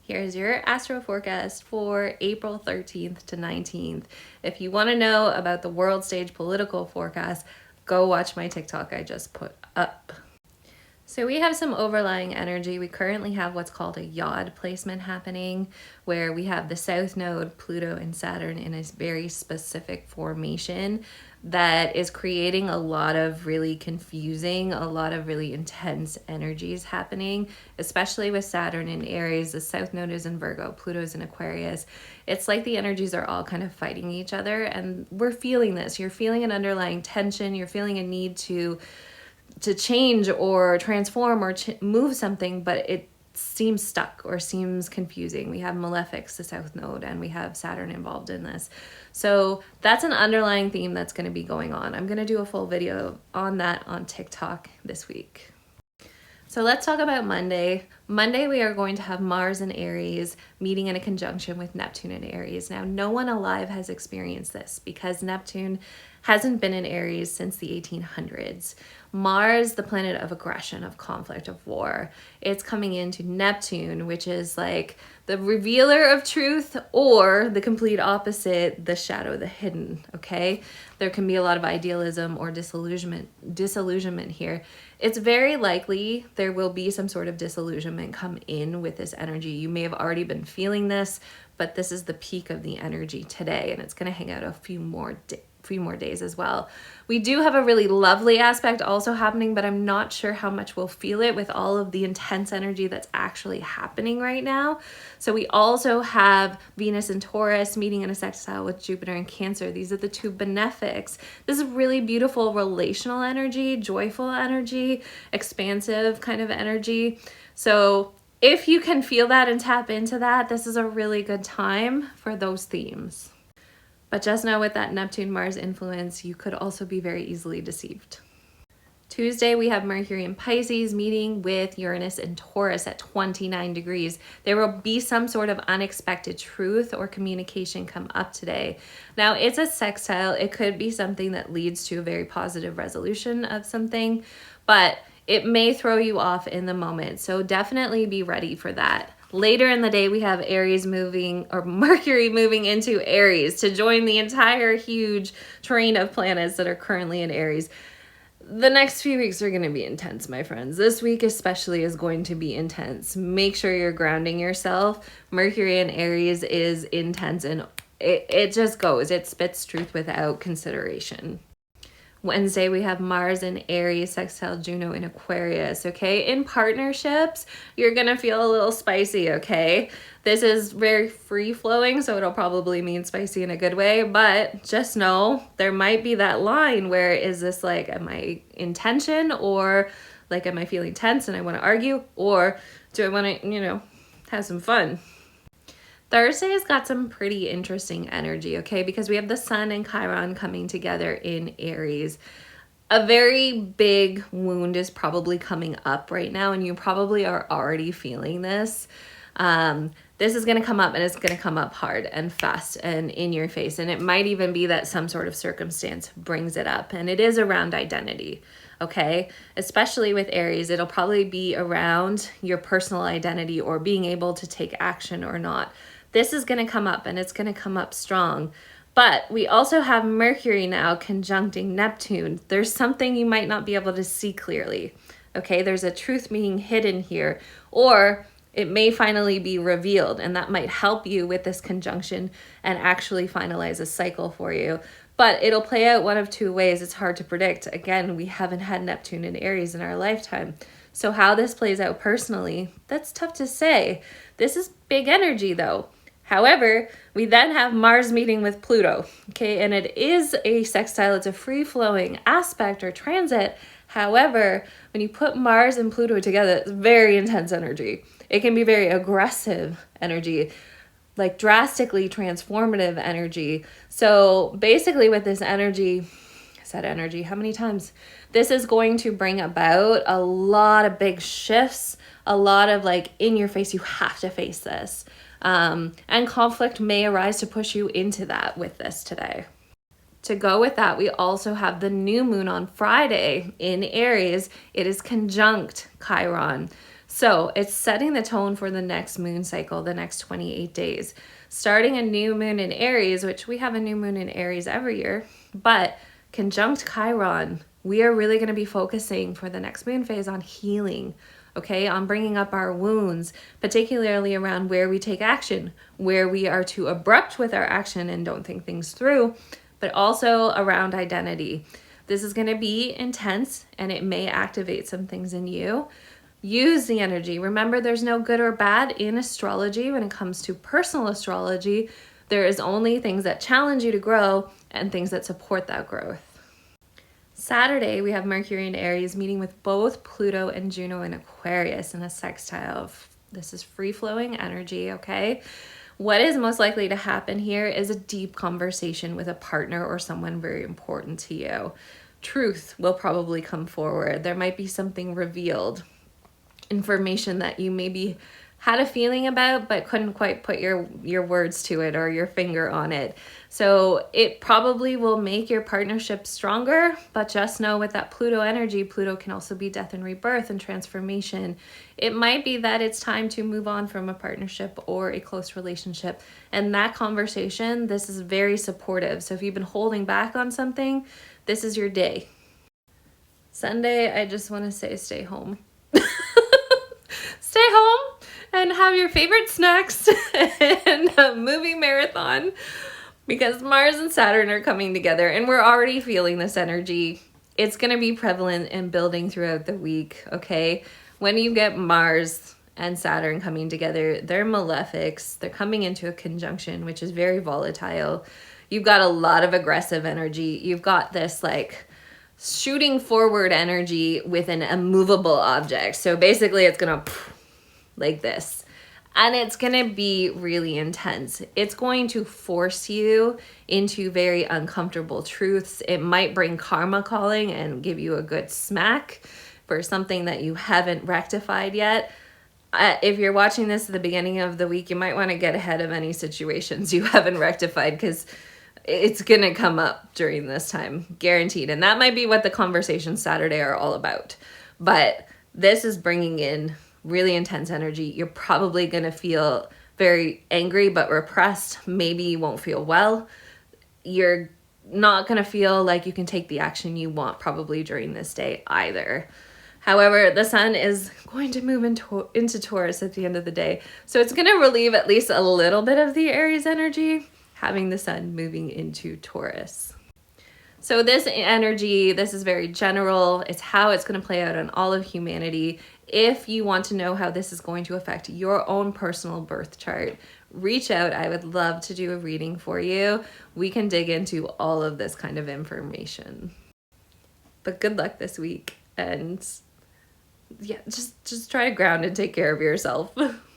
Here's your astro forecast for April 13th to 19th. If you want to know about the world stage political forecast, go watch my TikTok I just put up. So we have some overlying energy. We currently have what's called a yod placement happening, where we have the South Node, Pluto, and Saturn in a very specific formation that is creating a lot of really confusing, a lot of really intense energies happening, especially with Saturn in Aries. The South Node is in Virgo, Pluto's in Aquarius. It's like the energies are all kind of fighting each other, and we're feeling this. You're feeling an underlying tension. You're feeling a need to change or transform or move something, but it seems stuck or seems confusing. We have malefics, the South Node, and we have Saturn involved in this. So that's an underlying theme that's going to be going on. I'm going to do a full video on that on TikTok this week. So let's talk about Monday. Monday, we are going to have Mars in Aries meeting in a conjunction with Neptune in Aries. Now, no one alive has experienced this because Neptune hasn't been in Aries since the 1800s. Mars, the planet of aggression, of conflict, of war, it's coming into Neptune, which is like the revealer of truth, or the complete opposite, the shadow, the hidden, okay? There can be a lot of idealism or disillusionment here. It's very likely there will be some sort of disillusionment come in with this energy. You may have already been feeling this, but this is the peak of the energy today, and it's going to hang out a few more days as well. We do have a really lovely aspect also happening, but I'm not sure how much we'll feel it with all of the intense energy that's actually happening right now. So we also have Venus and Taurus meeting in a sextile with Jupiter and Cancer. These are the two benefics. This is really beautiful relational energy, joyful energy, expansive kind of energy. So if you can feel that and tap into that, this is a really good time for those themes. But just know with that Neptune-Mars influence, you could also be very easily deceived. Tuesday, we have Mercury in Pisces meeting with Uranus and Taurus at 29 degrees. There will be some sort of unexpected truth or communication come up today. Now, it's a sextile. It could be something that leads to a very positive resolution of something, but it may throw you off in the moment. So definitely be ready for that. Later in the day, we have Mercury moving into Aries to join the entire huge train of planets that are currently in Aries. The next few weeks are going to be intense, my friends. This week especially is going to be intense. Make sure you're grounding yourself. Mercury in Aries is intense, and it just goes. It spits truth without consideration. Wednesday, we have Mars in Aries, sextile Juno in Aquarius, okay? In partnerships, you're going to feel a little spicy, okay? This is very free-flowing, so it'll probably mean spicy in a good way, but just know there might be that line where is this like, am I in tension, or like, am I feeling tense and I want to argue, or do I want to, have some fun? Thursday's got some pretty interesting energy, okay? Because we have the Sun and Chiron coming together in Aries. A very big wound is probably coming up right now, and you probably are already feeling this. This is going to come up, and it's going to come up hard and fast and in your face. And it might even be that some sort of circumstance brings it up, and it is around identity, okay? Especially with Aries, it'll probably be around your personal identity or being able to take action or not. This is going to come up, and it's going to come up strong. But we also have Mercury now conjuncting Neptune. There's something you might not be able to see clearly, okay? There's a truth being hidden here, or it may finally be revealed, and that might help you with this conjunction and actually finalize a cycle for you. But it'll play out one of two ways. It's hard to predict. Again, we haven't had Neptune in Aries in our lifetime. So how this plays out personally, that's tough to say. This is big energy, though. However, we then have Mars meeting with Pluto, okay? And it is a sextile. It's a free-flowing aspect or transit. However, when you put Mars and Pluto together, it's very intense energy. It can be very aggressive energy, like drastically transformative energy. So basically with this energy, I said energy, how many times? This is going to bring about a lot of big shifts, a lot of like in your face, you have to face this. And conflict may arise to push you into that with this today. To go with that, we also have the new moon on Friday in Aries. It is conjunct Chiron. So it's setting the tone for the next moon cycle, the next 28 days. Starting a new moon in Aries, which we have a new moon in Aries every year, but conjunct Chiron, we are really going to be focusing for the next moon phase on healing, okay, on bringing up our wounds, particularly around where we take action, where we are too abrupt with our action and don't think things through, but also around identity. This is going to be intense and it may activate some things in you. Use the energy. Remember, there's no good or bad in astrology. When it comes to personal astrology, there is only things that challenge you to grow and things that support that growth. Saturday, we have Mercury in Aries meeting with both Pluto and Juno in Aquarius in a sextile. This is free-flowing energy, okay? What is most likely to happen here is a deep conversation with a partner or someone very important to you. Truth will probably come forward. There might be something revealed, information that you maybe had a feeling about but couldn't quite put your words to it or your finger on it. So it probably will make your partnership stronger, but just know with that Pluto energy, Pluto can also be death and rebirth and transformation. It might be that it's time to move on from a partnership or a close relationship. And that conversation, this is very supportive. So if you've been holding back on something, this is your day. Sunday, I just want to say stay home. Stay home and have your favorite snacks and a movie marathon, because Mars and Saturn are coming together and we're already feeling this energy. It's going to be prevalent and building throughout the week, okay? When you get Mars and Saturn coming together, they're malefics. They're coming into a conjunction, which is very volatile. You've got a lot of aggressive energy. You've got this like shooting forward energy with an immovable object. So basically it's going to like this. And it's going to be really intense. It's going to force you into very uncomfortable truths. It might bring karma calling and give you a good smack for something that you haven't rectified yet. If you're watching this at the beginning of the week, you might want to get ahead of any situations you haven't rectified, because it's going to come up during this time, guaranteed. And that might be what the conversations Saturday are all about. But this is bringing in really intense energy. You're probably going to feel very angry but repressed. Maybe you won't feel well. You're not going to feel like you can take the action you want probably during this day either. However, the sun is going to move into Taurus at the end of the day. So it's going to relieve at least a little bit of the Aries energy, having the sun moving into Taurus. So this energy, this is very general. It's how it's going to play out on all of humanity. If you want to know how this is going to affect your own personal birth chart, reach out. I would love to do a reading for you. We can dig into all of this kind of information. But good luck this week. And yeah, just try to ground and take care of yourself.